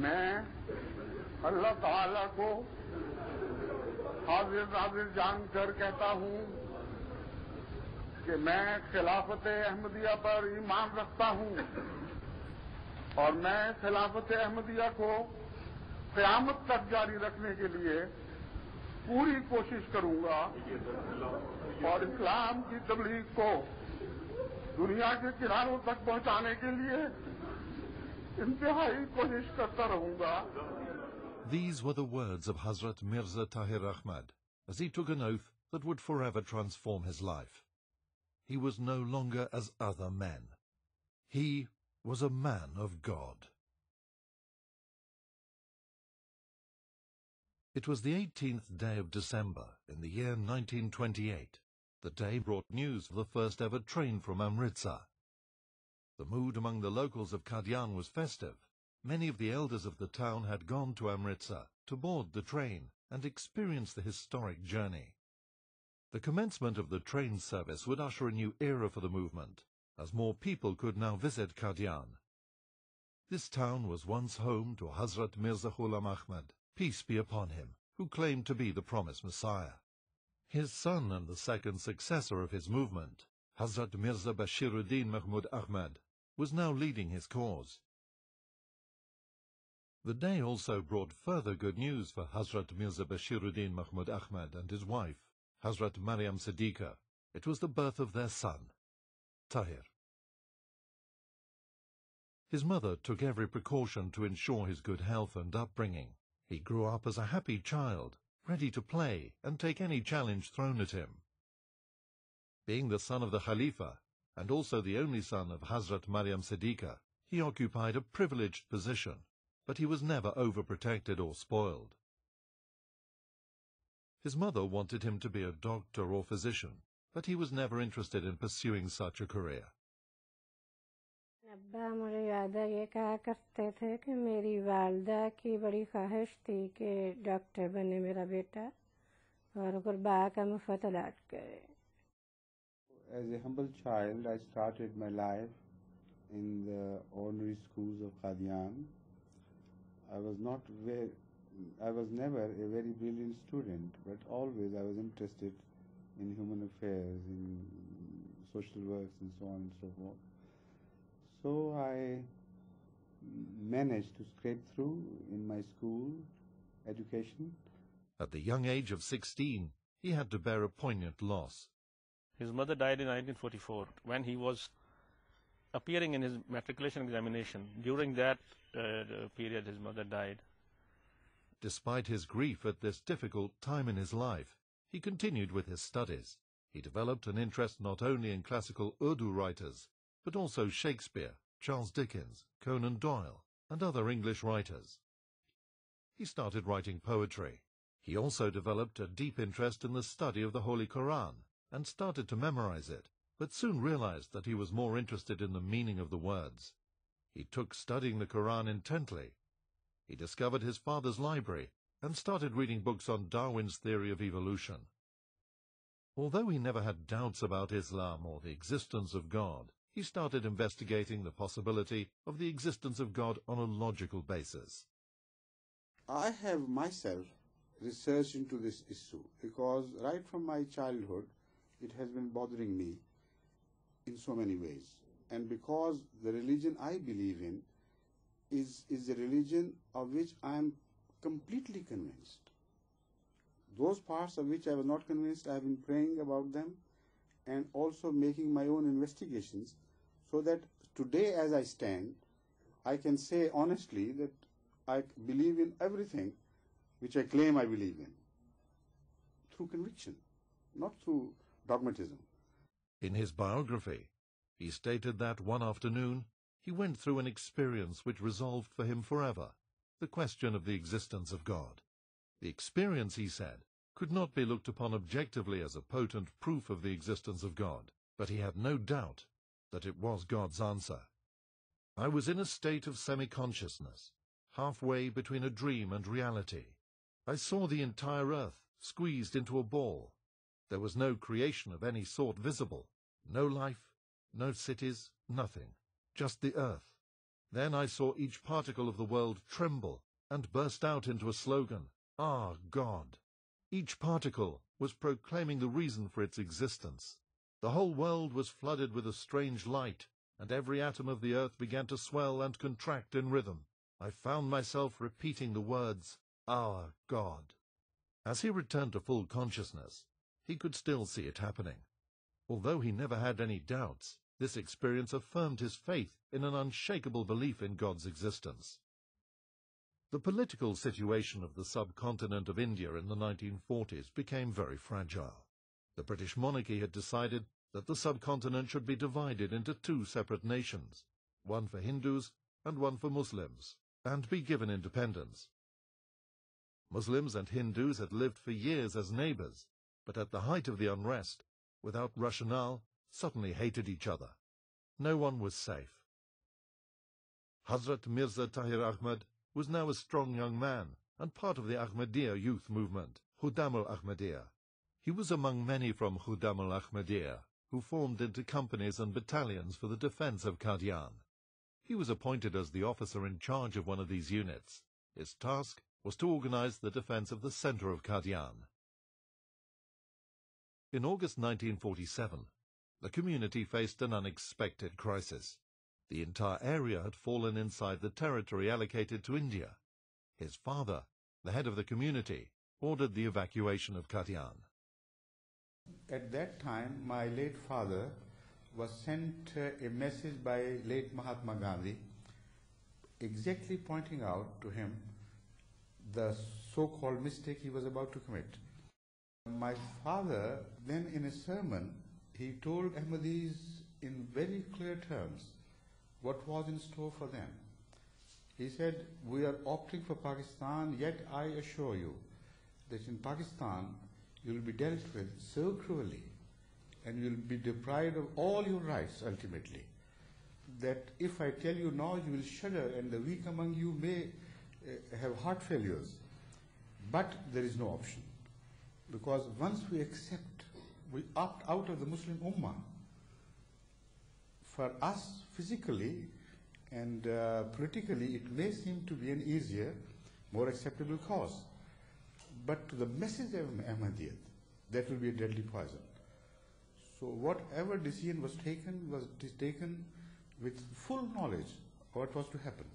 मैं अल्लाह ताला को हाजिर नाजिर जानकर कहता हूँ कि मैं खिलाफत अहमदिया पर ईमान रखता हूँ और मैं खिलाफत अहमदिया को क़यामत तक जारी रखने के लिए पूरी कोशिश करूंगा और इस्लाम की तबलीग को दुनिया के किनारों तक पहुंचाने के लिए इंतहाई कोशिश करता रहूंगा. These were the words of Hazrat Mirza Tahir Ahmad as he took an oath that would forever transform his life. He was no longer as other men. He was a man of God. It was the 18th day of December in the year 1928. The day brought news of the first ever train from Amritsar. The mood among the locals of Qadian was festive. Many of the elders of the town had gone to Amritsar to board the train and experience the historic journey. The commencement of the train service would usher a new era for the movement, as more people could now visit Qadian. This town was once home to Hazrat Mirza Ghulam Ahmad, peace be upon him, who claimed to be the promised Messiah. His son and the second successor of his movement, Hazrat Mirza Bashiruddin Mahmud Ahmad, was now leading his cause. The day also brought further good news for Hazrat Mirza Bashiruddin Mahmud Ahmad and his wife, Hazrat Maryam Siddiqa. It was the birth of their son, Tahir. His mother took every precaution to ensure his good health and upbringing. He grew up as a happy child, ready to play and take any challenge thrown at him. Being the son of the Khalifa, and also the only son of Hazrat Maryam Siddiqa, he occupied a privileged position, but he was never overprotected or spoiled. His mother wanted him to be a doctor or physician, but he was never interested in pursuing such a career. अब्बा मुझे याद है ये कहा करते थे कि मेरी वालदा की बड़ी ख्वाहिश थी कि डॉक्टर बने मेरा बेटा और गुरबा का मुफ्त इलाज करे. As a humble child, I started my life in the ordinary schools of Qadian. I was never a very brilliant student, but always I was interested in human affairs, in social works and so on and so forth. So I managed to scrape through in my school education. At the young age of 16, he had to bear a poignant loss. His mother died in 1944 when he was appearing in his matriculation examination. During that period, his mother died. Despite his grief at this difficult time in his life, he continued with his studies. He developed an interest not only in classical Urdu writers, but also Shakespeare, Charles Dickens, Conan Doyle, and other English writers. He started writing poetry. He also developed a deep interest in the study of the Holy Quran and started to memorize it, but soon realized that he was more interested in the meaning of the words. He took studying the Quran intently. He discovered his father's library and started reading books on Darwin's theory of evolution. Although he never had doubts about Islam or the existence of God, he started investigating the possibility of the existence of God on a logical basis. I have myself researched into this issue because right from my childhood, it has been bothering me in so many ways. And because the religion I believe in is a religion of which I am completely convinced. Those parts of which I was not convinced, I have been praying about them and also making my own investigations so that today as I stand, I can say honestly that I believe in everything which I claim I believe in through conviction, not through dogmatism. In his biography, he stated that one afternoon he went through an experience which resolved for him forever the question of the existence of God. The experience, he said, could not be looked upon objectively as a potent proof of the existence of God, but he had no doubt that it was God's answer. I was in a state of semi-consciousness, halfway between a dream and reality. I saw the entire earth squeezed into a ball. There was no creation of any sort visible, no life, no cities, nothing, just the earth. Then I saw each particle of the world tremble and burst out into a slogan, "Ah, God!" Each particle was proclaiming the reason for its existence. The whole world was flooded with a strange light, and every atom of the earth began to swell and contract in rhythm. I found myself repeating the words, "Our God." As he returned to full consciousness, he could still see it happening. Although he never had any doubts, this experience affirmed his faith in an unshakable belief in God's existence. The political situation of the subcontinent of India in the 1940s became very fragile. The British monarchy had decided that the subcontinent should be divided into two separate nations, one for Hindus and one for Muslims, and be given independence. Muslims and Hindus had lived for years as neighbors, but at the height of the unrest, without rationale, suddenly hated each other. No one was safe. Hazrat Mirza Tahir Ahmad was now a strong young man and part of the Ahmadiyya youth movement, Khuddam al-Ahmadiyya. He was among many from Khuddam al-Ahmadiyya who formed into companies and battalions for the defense of Qadian. He was appointed as the officer in charge of one of these units. His task was to organize the defense of the center of Qadian. In August 1947, the community faced an unexpected crisis. The entire area had fallen inside the territory allocated to India. His father, the head of the community, ordered the evacuation of Qadian. At that time, my late father was sent a message by late Mahatma Gandhi, exactly pointing out to him the so-called mistake he was about to commit. My father, then in a sermon, he told Ahmadis in very clear terms what was in store for them. He said, "We are opting for Pakistan, yet I assure you that in Pakistan you will be dealt with so cruelly and you will be deprived of all your rights ultimately, that if I tell you now you will shudder and the weak among you may have heart failures. But there is no option. Because once we accept, we opt out of the Muslim Ummah, for us physically and politically it may seem to be an easier, more acceptable cause. But to the message of Ahmadiyyat, that will be a deadly poison. So whatever decision was taken with full knowledge of what was to happen.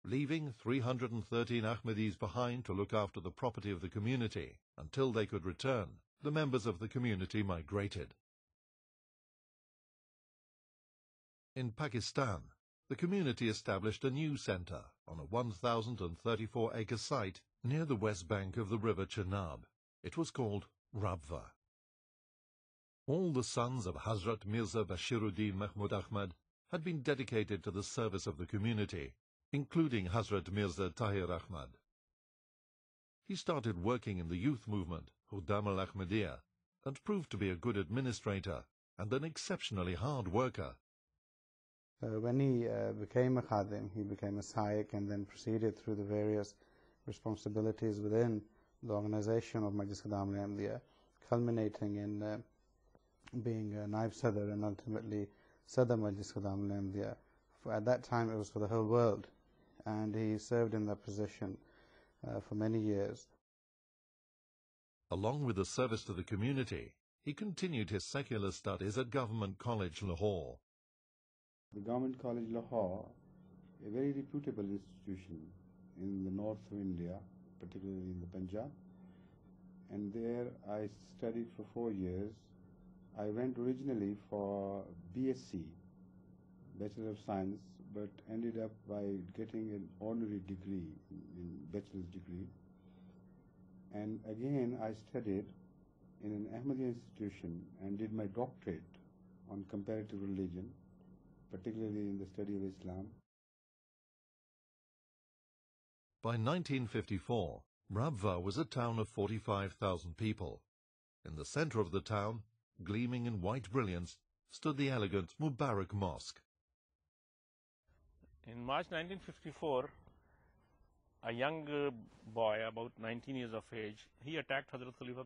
Leaving 313 Ahmadis behind to look after the property of the community until they could return, the members of the community migrated. In Pakistan, the community established a new center on a 1,034-acre site near the west bank of the river Chenab. It was called Rabwa. All the sons of Hazrat Mirza Bashiruddin Mahmud Ahmad had been dedicated to the service of the community, including Hazrat Mirza Tahir Ahmad. He started working in the youth movement, Khuddam al-Ahmadiyya, and proved to be a good administrator and an exceptionally hard worker. When he became a khadim, he became a saik and then proceeded through the various responsibilities within the organization of Majlis Khuddam al-Ahmadiyya, culminating in being a Naib Sadr and ultimately Sadr Majlis Khuddam al-Ahmadiyya. At that time it was for the whole world, and he served in that position for many years. Along with the service to the community, he continued his secular studies at Government College, Lahore. The Government College, Lahore, a very reputable institution in the north of India, particularly in the Punjab. And there I studied for 4 years. I went originally for BSc, Bachelor of Science, but ended up by getting an honorary degree, bachelor's degree. And again I studied in an Ahmadiyya institution and did my doctorate on comparative religion, particularly in the study of Islam. By 1954, Rabwa was a town of 45,000 people. In the center of the town, gleaming in white brilliance, stood the elegant Mubarak Mosque. In March 1954, a young boy, about 19 years of age, he attacked Hazrat Khalifatul